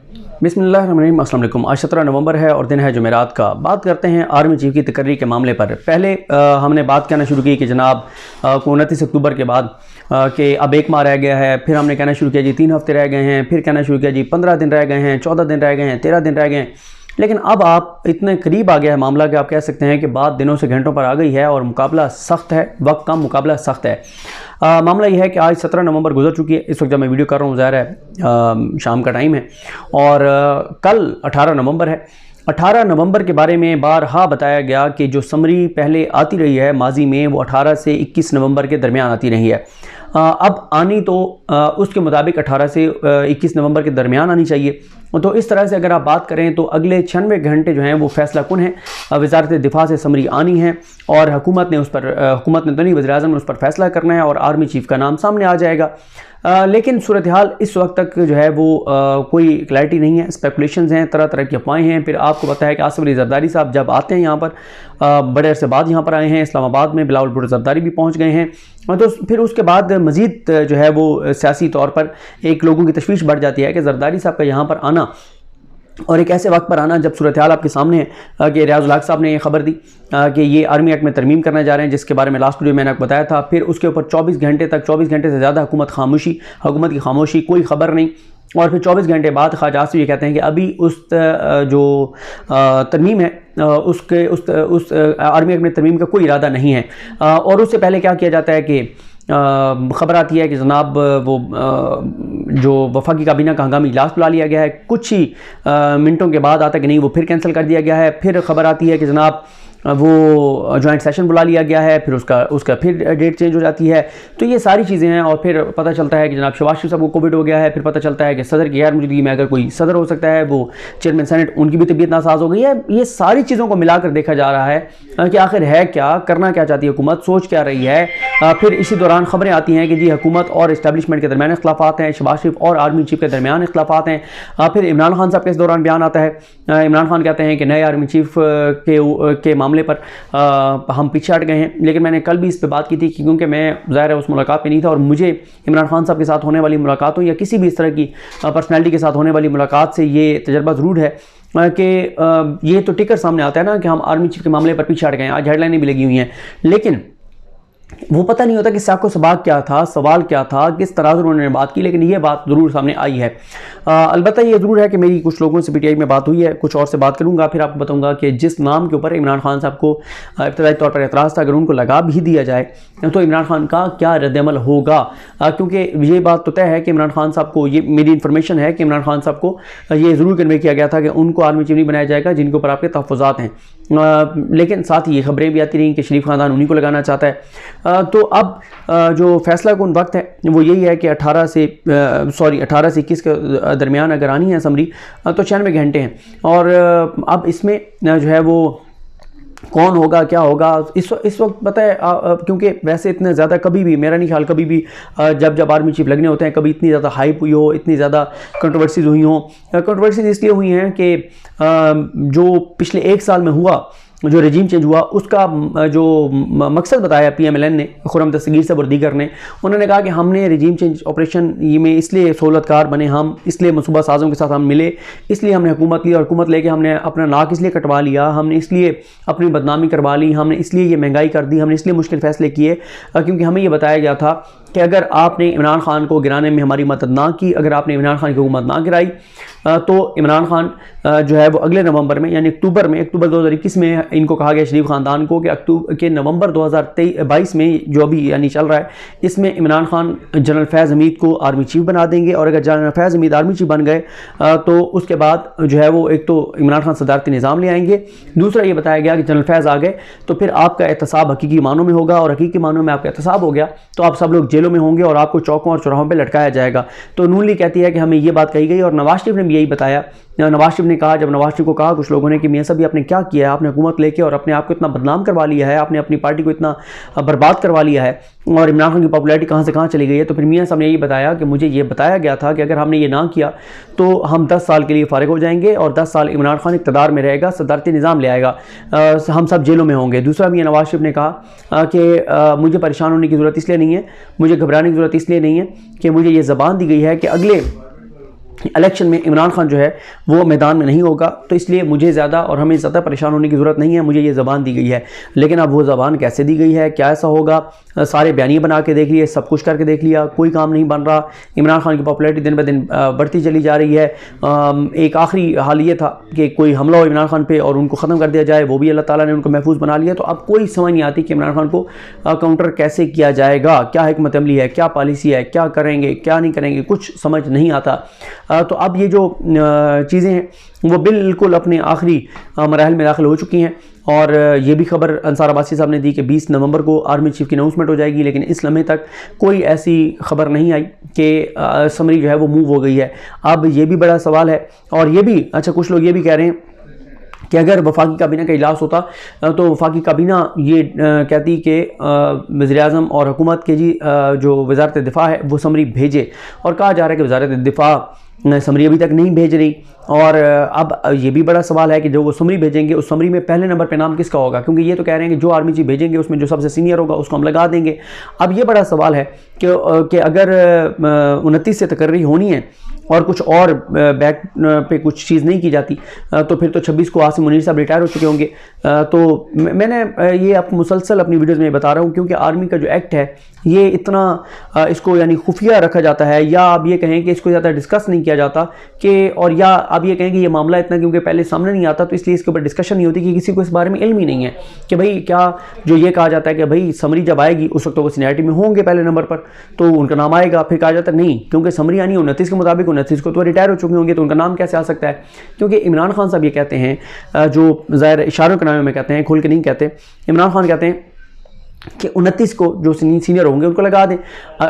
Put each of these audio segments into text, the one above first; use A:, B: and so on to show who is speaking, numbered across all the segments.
A: बिस्मिल्लाहिर्रहमानिर्रहीम। अस्सलाम वालेकुम। आज 17 नवंबर है और दिन है जुमेरात का। बात करते हैं आर्मी चीफ की तकर्री के मामले पर। पहले हमने बात कहना शुरू की कि जनाब 29 अक्टूबर के बाद कि अब एक माह रह गया है। फिर हमने कहना शुरू किया जी 3 हफ्ते रह गए हैं। फिर कहना शुरू किया जी 15 दिन रह गए हैं, 14 दिन रह गए हैं, 13 दिन रह गए हैं। लेकिन अब आप इतने करीब आ गया है मामला कि आप कह सकते हैं कि बात दिनों से घंटों पर आ गई है और मुकाबला सख्त है, वक्त कम, मुकाबला सख्त है। मामला यह है कि आज 17 नवंबर गुजर चुकी है। इस वक्त जब मैं वीडियो कर रहा हूँ ज़ाहिर है शाम का टाइम है और कल 18 नवंबर है। 18 नवंबर के बारे में बारहा बताया गया कि जो समरी पहले आती रही है माजी में, वो 18 से 21 नवंबर के दरमियान आती रही है। अब आनी तो उसके मुताबिक 18 से 21 नवंबर के दरमियान आनी चाहिए। तो इस तरह से अगर आप बात करें तो अगले 96 घंटे जो हैं वो फैसला कुन है। वज़ारत दिफा से समरी आनी है और हुकूमत ने तो नहीं, वज़ीर-ए-आज़म ने उस पर फैसला करना है और आर्मी चीफ का नाम सामने आ जाएगा। लेकिन सूरत हाल इस वक्त तक जो है वो कोई क्लैरिटी नहीं है, स्पेकुलेशंस हैं, तरह तरह की अफवाहें हैं। फिर आपको पता है कि आसिफ अली जरदारी साहब जब आते हैं यहाँ पर, बड़े अरसे बाद यहाँ पर आए हैं, इस्लामाबाद में बिलावल भुट्टो जरदारी भी पहुँच गए हैं। तो फिर उसके बाद मज़ीद जो है वो सियासी तौर पर एक लोगों की तशवीश बढ़ जाती है कि जरदारी साहब का यहाँ पर आना और एक ऐसे वक्त पर आना जब सूरत हाल आपके सामने है कि रियाजुल हक साहब ने ये खबर दी कि ये आर्मी एक्ट में तरमीम करने जा रहे हैं, जिसके बारे में लास्ट वीडियो मैंने आपको बताया था। फिर उसके ऊपर 24 घंटे से ज़्यादा हुकूमत की खामोशी, कोई खबर नहीं। और फिर 24 घंटे बाद ख्वाजा आसिफ ये कहते हैं कि अभी उस जो तरमीम है उस आर्मी एक्ट में तरमीम का कोई इरादा नहीं है। और उससे पहले क्या किया जाता है कि ख़बर आती है कि जनाब वो जो वफाकी काबीना का हंगामी इजलास बुला लिया गया है। कुछ ही मिनटों के बाद आता है कि नहीं, वो फिर कैंसिल कर दिया गया है। फिर ख़बर आती है कि जनाब वो जॉइंट सेशन बुला लिया गया है, फिर उसका फिर डेट चेंज हो जाती है। तो ये सारी चीज़ें हैं और फिर पता चलता है कि जनाब शहबाज शरीफ साहब को कोविड हो गया है। फिर पता चलता है कि सदर की गैर मौजूदगी में अगर कोई सदर हो सकता है, वो चेयरमैन सेनेट, उनकी भी तबीयत नासाज हो गई है। ये सारी चीज़ों को मिलाकर देखा जा रहा है कि आखिर है क्या, करना क्या चाहती है हुकूमत, सोच क्या रही है। फिर इसी दौरान खबरें आती हैं कि जी हुकूमत और इस्टेब्लिशमेंट के दरमियान इख्तलाफात हैं, शहबाज शरीफ और आर्मी चीफ के दरमियान इख्तलाफात हैं। फिर इमरान खान साहब के इस दौरान बयान आता है। इमरान खान कहते हैं कि नए आर्मी चीफ के मामले पर हम पीछे हट गए हैं। लेकिन मैंने कल भी इस पे बात की थी क्योंकि मैं ज़ाहिर है उस मुलाकात पे नहीं था और मुझे इमरान खान साहब के साथ होने वाली मुलाकातों या किसी भी इस तरह की पर्सनैलिटी के साथ होने वाली मुलाकात से ये तजर्बा ज़रूर है कि ये तो टिकर सामने आता है ना कि हम आर्मी चीफ के मामले पर पीछे हट गए हैं। आज हेडलाइनें भी लगी हुई हैं, लेकिन वो पता नहीं होता कि साको सबाक क्या था, सवाल क्या था, किस तरह से उन्होंने बात की। लेकिन ये बात ज़रूर सामने आई है। अलबत्ता ये ज़रूर है कि मेरी कुछ लोगों से पीटीआई में बात हुई है, कुछ और से बात करूँगा। फिर आपको बताऊँगा कि जिस नाम के ऊपर इमरान खान साहब को इब्तदाई तौर पर एतराज़ था, अगर उनको लगा भी दिया जाए तो इमरान खान का क्या रद्दअमल होगा। क्योंकि ये बात तो तय है कि इमरान खान साहब को, ये मेरी इन्फॉर्मेशन है कि इमरान खान साहब को ये ज़रूर कन्वे किया गया था कि उनको आर्मी चीफ नहीं बनाया जाएगा जिनके ऊपर आपके तहफ़्फ़ुज़ात हैं। लेकिन साथ ही ये खबरें भी आती रहीं कि शरीफ खानदान उन्हीं को लगाना चाहता है। तो अब जो फैसला कौन वक्त है वो यही है कि 18 से 21 के दरमियान अगर आनी है समरी तो 96 घंटे हैं। और अब इसमें जो है वो कौन होगा, क्या होगा, इस वक्त पता है क्योंकि वैसे इतने ज़्यादा कभी भी, मेरा नहीं ख्याल कभी भी जब आर्मी चीफ लगने होते हैं कभी इतनी ज़्यादा हाइप हुई हो, इतनी ज़्यादा कंट्रोवर्सीज हुई हो। कंट्रोवर्सीज इसलिए हुई हैं कि जो पिछले 1 साल में हुआ, जो रजीम चेंज हुआ, उसका जो मकसद बताया PMLN ने, खुर्रम दस्तगीर साहब और दीगर ने, उन्होंने कहा कि हमने रजीम चेंज ऑपरेशन ये में इसलिए सहूलतकार बने, हम इसलिए मनसूबा साजों के साथ हम मिले, इसलिए हमने हुकूमत ली और हुकूमत लेके हमने अपना नाक इसलिए कटवा लिया, हमने इसलिए अपनी बदनामी करवा ली, हमने इसलिए ये महंगाई कर दी, हमने इसलिए मुश्किल फ़ैसले किए क्योंकि हमें ये बताया गया था कि अगर आपने इमरान खान को गिराने में हमारी मदद ना की, अगर आपने इमरान खान की हुकूमत ना गिराई तो इमरान खान जो है वो अगले नवंबर में यानी अक्टूबर 2021 में इनको कहा गया शरीफ ख़ानदान को कि नवंबर 2022 में जो अभी यानी चल रहा है इसमें इमरान खान जनरल फैज़ हमीद को आर्मी चीफ बना देंगे। और अगर जनरल फैज़ हमीद आर्मी चीफ बन गए तो उसके बाद जो है वो एक तो इमरान खान सदारती निज़ाम ले आएंगे, दूसरा ये बताया गया कि जनरल फैज़ आ गए तो फिर आपका एहतसाब हकीकी मानों में होगा और हकीकी मानों में आपका एहतसाब हो गया तो आप सब लोग जेलों में होंगे और आपको चौकों और चौराहों पर लटकाया जाएगा। तो नून लीग कहती है कि हमें ये बात कही गई और नवाज शरीफ ने भी यही बताया। नवाज शरीफ ने कहा, जब नवाज शरीफ को कहा कुछ लोगों ने कि मियां साहब आपने क्या किया है, आपने हुकूमत लेके और अपने आप को इतना बदनाम करवा लिया है, आपने अपनी पार्टी को इतना बर्बाद करवा लिया है और इमरान खान की पॉपुलैरिटी कहाँ से कहाँ चली गई है। तो फिर मियां साहब ने यही बताया कि मुझे ये बताया गया था कि अगर हमने ये ना किया तो हम 10 साल के लिए फारिग हो जाएंगे और 10 साल इमरान खान इक़्तिदार में रहेगा, सदारती निज़ाम ले आएगा, हम सब जेलों में होंगे। दूसरा मियां नवाज शरीफ ने कहा कि मुझे परेशान होने की ज़रूरत इसलिए नहीं है, मुझे घबराने की ज़रूरत इसलिए नहीं है कि मुझे ये ज़बान दी गई है कि अगले इलेक्शन में इमरान खान जो है वो मैदान में नहीं होगा, तो इसलिए मुझे ज़्यादा और हमें ज़्यादा परेशान होने की ज़रूरत नहीं है। मुझे ये ज़बान दी गई है, लेकिन अब वो ज़बान कैसे दी गई है, क्या ऐसा होगा, सारे बयानिए बना के देख लिए, सब कुछ करके देख लिया, कोई काम नहीं बन रहा। इमरान खान की पॉपुलैरिटी दिन ब दिन बढ़ती चली जा रही है। एक आखिरी हाल ये था कि कोई हमला हो इमरान खान पर और उनको ख़त्म कर दिया जाए, वो भी अल्लाह ताला ने उनको महफूज बना लिया। तो अब कोई समझ नहीं आती कि इमरान खान को काउंटर कैसे किया जाएगा, क्या हिकमत अमली है, क्या पॉलिसी है, क्या करेंगे क्या नहीं करेंगे, कुछ समझ नहीं आता। तो अब ये जो चीज़ें हैं वो बिल्कुल अपने आखिरी मराहल में दाखिल हो चुकी हैं। और ये भी खबर अंसार अब्बासी साहब ने दी कि 20 नवंबर को आर्मी चीफ की अनाउंसमेंट हो जाएगी, लेकिन इस लम्हे तक कोई ऐसी खबर नहीं आई कि समरी जो है वो मूव हो गई है। अब ये भी बड़ा सवाल है। और ये भी अच्छा, कुछ लोग ये भी कह रहे हैं कि अगर वफाकी काबीना का इजलास होता तो वफाकी काबीना ये कहती कि वज़ीर-ए-आज़म और हुकूमत के जी जो वज़ारत दिफ़ा है वो समरी भेजे, और कहा जा रहा है कि वज़ारत दिफ़ा समरी अभी तक नहीं भेज रही। और अब ये भी बड़ा सवाल है कि जो वो समरी भेजेंगे उस समरी में पहले नंबर पे नाम किसका होगा, क्योंकि ये तो कह रहे हैं कि जो आर्मी चीफ भेजेंगे उसमें जो सबसे सीनियर होगा उसको हम लगा देंगे। अब ये बड़ा सवाल है कि अगर 29 से तकर्री होनी है और कुछ और बैक पे कुछ चीज़ नहीं की जाती तो फिर तो 26 को आसिम मुनीर साहब रिटायर हो चुके होंगे। तो मैंने ये आपको मुसलसल अपनी वीडियोज़ में बता रहा हूँ, क्योंकि आर्मी का जो एक्ट है ये इतना इसको यानी खुफिया रखा जाता है, या आप ये कहें कि इसको ज़्यादा डिस्कस नहीं किया जाता कि, और या आप ये कहें कि ये मामला इतना क्योंकि पहले सामने नहीं आता तो इसलिए इसके ऊपर डिस्कशन नहीं होती कि किसी को इस बारे में इल्म ही नहीं है कि भाई क्या जो ये कहा जाता है कि भाई समरी जब आएगी उस वक्त तो वो सीनियरिटी में होंगे पहले नंबर पर, तो उनका नाम आएगा। फिर कहा जाता है नहीं, क्योंकि समरी आनी 29 के मुताबिक 29 को तो रिटायर हो चुके होंगे तो उनका नाम कैसे आ सकता है। क्योंकि इमरान खान साहब ये कहते हैं, जो ज़ाहिर इशारों के नाम में कहते हैं, खुल के नहीं कहते, इमरान खान कहते हैं कि 29 को जो सीनियर होंगे उनको लगा दें।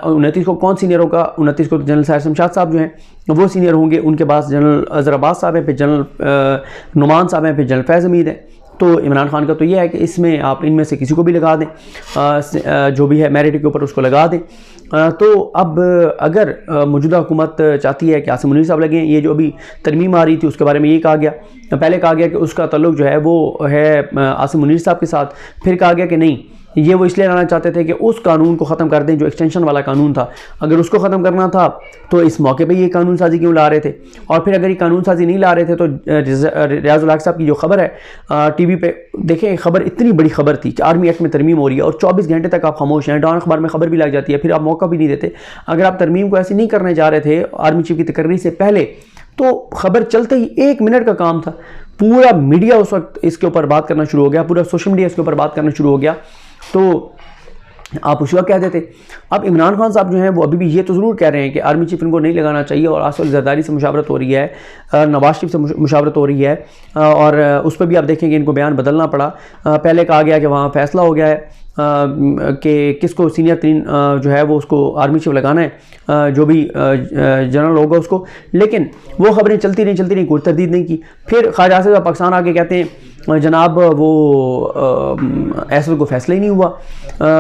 A: 29 को कौन सीनियर होगा? 29 को जनरल साहिर शमशाद साहब जो हैं वो सीनियर होंगे, उनके पास जनरल अज़हर अब्बास साहब हैं, फिर जनरल नुमान साहब हैं, फिर जनरल फैज़ हमीद है। तो इमरान खान का तो ये है कि इसमें आप इनमें से किसी को भी लगा दें, जो भी है मेरिट के ऊपर उसको लगा दें। तो अब अगर मौजूदा हुकूमत चाहती है कि आसिम मुनीर साहब लगें, ये जो अभी तरमीम आ रही थी उसके बारे में ये कहा गया, पहले कहा गया कि उसका ताल्लुक जो है वो है आसिम मुनीर साहब के साथ, फिर कहा गया कि नहीं ये वो इसलिए लाना चाहते थे कि उस कानून को ख़त्म कर दें जो एक्सटेंशन वाला कानून था, अगर उसको ख़त्म करना था तो इस मौके पे ये कानून साजी क्यों ला रहे थे। और फिर अगर ये कानून साजी नहीं ला रहे थे तो रियाज़ुल हक साहब की जो खबर है टीवी पे देखें, खबर इतनी बड़ी खबर थी कि आर्मी एक्ट में तरमीम हो रही है और 24 घंटे तक आप खामोश हैं, डॉन अखबार में खबर भी लग जाती है, फिर आप मौका भी नहीं देते। अगर आप तरमीम को ऐसे नहीं करने जा रहे थे आर्मी चीफ की तकर्री से पहले तो खबर चलते ही 1 मिनट का काम था, पूरा मीडिया उस वक्त इसके ऊपर बात करना शुरू हो गया, पूरा सोशल मीडिया इसके ऊपर बात करना शुरू हो गया। तो आप उस वक्त कह देते। अब इमरान खान साहब जो हैं वो अभी भी ये तो ज़रूर कह रहे हैं कि आर्मी चीफ इनको नहीं लगाना चाहिए, और आसिफ जरदारी से मुशावरत हो रही है, नवाज शरीफ से मुशावरत हो रही है, और उस पर भी आप देखेंगे इनको बयान बदलना पड़ा। पहले कहा गया कि वहाँ फैसला हो गया है कि किसको सीनियर तरीन जो है वो उसको आर्मी चीफ लगाना है, जो भी जनरल होगा उसको, लेकिन वो खबरें चलती रही, कोई तरदीद नहीं की। फिर ख्वाजा आसिफ साहब पाकिस्तान आके कहते हैं जनाब वो ऐसा को फैसला ही नहीं हुआ,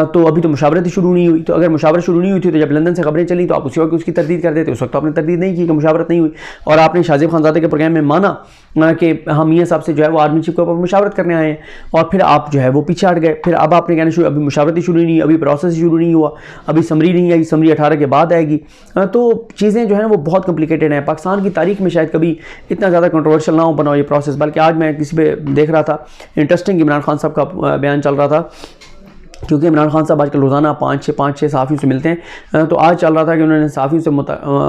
A: तो अभी तो मुशावरत ही शुरू नहीं हुई। तो अगर मुशावरत शुरू नहीं हुई थी तो जब लंदन से खबरें चली तो आप उसी वक्त उसकी तरदीद कर देते, उस वक्त तो आपने तरदीद नहीं की कि मुशावरत नहीं हुई, और आपने शाहजेब खानजादे के प्रोग्राम में माना कि हम मियां साहब से जो है वो आर्मी चीफ के ऊपर मुशावरत करने आए हैं, और फिर आप जो है वो पीछे हट गए। फिर अब आपने कहना शुरू, अभी मुशावरत ही शुरू नहीं, अभी प्रोसेस शुरू नहीं हुआ, अभी समरी नहीं आई, समरी 18 के बाद आएगी। तो चीज़ें जो है ना वो बहुत कॉम्प्लिकेटेड हैं। पाकिस्तान की तारीख में शायद कभी इतना ज़्यादा कंट्रोवर्शियल ना हो बना ये प्रोसेस। बल्कि आज मैं किसी पे देख रहा था, इंटरेस्टिंग इमरान खान साहब का बयान चल रहा था, क्योंकि इमरान खान साहब आजकल रोज़ाना 5-6 सहाफ़ियों से मिलते हैं। तो आज चल रहा था कि उन्होंने सहाफ़ियों से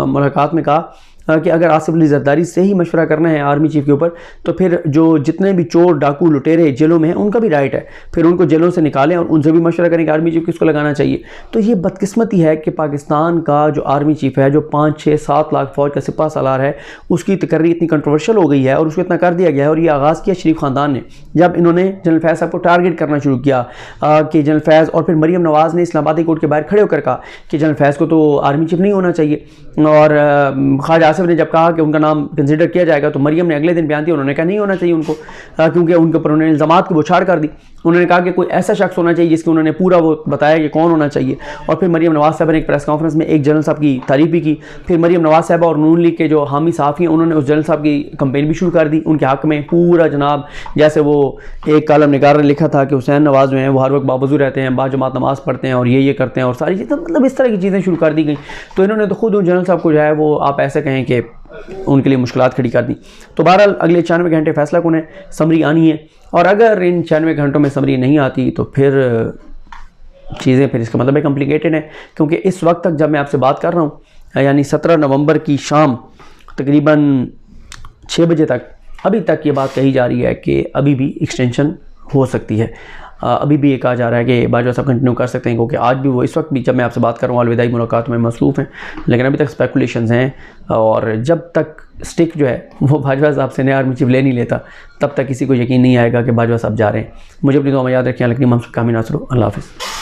A: मुलाकात में कहा कि अगर आसिफ अली जरदारी से ही मशवरा करना है आर्मी चीफ के ऊपर तो फिर जो जितने भी चोर डाकू लुटेरे जेलों में हैं उनका भी राइट है, फिर उनको जेलों से निकालें और उनसे भी मशवरा करें कि आर्मी चीफ किसको लगाना चाहिए। तो ये बदकिस्मती है कि पाकिस्तान का जो आर्मी चीफ है, जो 5-6-7 लाख फ़ौज का सिपा सालार है, उसकी तकर्री इतनी कंट्रोवर्शियल हो गई है और उसको इतना कर दिया गया है। और ये आगाज़ किया शरीफ ख़ानदान ने, जब इन्होंने जनरल फैज़ साहब को टारगेट करना शुरू किया कि जनरल फैज़, और फिर मरीम नवाज़ ने इस्लामाबादी कोर्ट के बाहर खड़े होकर कहा कि जनरल फैज़ को तो आर्मी चीफ नहीं होना चाहिए, और ख्वाजा आसिफ ने जब कहा कि उनका नाम कंसिडर किया जाएगा तो मरियम ने अगले दिन बयान दिया, उन्होंने कहा नहीं होना चाहिए उनको, क्योंकि उनके ऊपर उन्होंने इल्ज़ामात की बौछार कर दी। उन्होंने कहा कि कोई ऐसा शख्स होना चाहिए जिसके उन्होंने पूरा वो बताया कि कौन होना चाहिए। और फिर मरियम नवाज़ साहब ने एक प्रेस कॉन्फ्रेंस में एक जनरल साहब की तारीफ भी की। फिर मरियम नवाज़ साहब और नून लीग के जो हामी सहाफ़ी हैं उन्होंने उस जनरल साहब की कंपेन भी शुरू कर दी उनके हक़ में, पूरा जनाब जैसे वो एक कालम निगार ने लिखा था कि हुसैन नवाज़ जो हैं वो हर वक्त बावजू रहते हैं, बाजमात नमाज़ पढ़ते हैं और ये करते हैं और सारी चीज़ें, मतलब इस तरह की चीज़ें शुरू कर दी गई। तो इन्होंने तो खुद उन जनरल साहब को जो है वो आप ऐसे कहें कि उनके लिए मुश्किलात खड़ी कर दी। तो बहरहाल अगले 96 घंटे फैसला कौन है, समरी आनी है, और अगर इन 96 घंटों में समरी नहीं आती तो फिर चीज़ें फिर इसका मतलब है कॉम्प्लिकेटेड है, क्योंकि इस वक्त तक जब मैं आपसे बात कर रहा हूँ यानी 17 नवंबर की शाम तकरीबन 6 बजे तक अभी तक ये बात कही जा रही है कि अभी भी एक्सटेंशन हो सकती है। अभी भी ये कहा जा रहा है कि बाजवा साहब कंटिन्यू कर सकते हैं, क्योंकि आज भी वो इस वक्त भी जब मैं आपसे बात कर रहा हूँ अलविदाई मुलाकात में मसरूफ़ हैं, लेकिन अभी तक स्पेकुलेशंस हैं, और जब तक स्टिक जो है वो बाजवा साहब से नया आर्मी चीफ ले नहीं लेता तब तक किसी को यकीन नहीं आएगा कि बाजवा साहब जा रहे हैं। मुझे अपनी दुआ में याद रखें। लेकिन हम कामी नासरो, अल्लाह हाफ़िज़।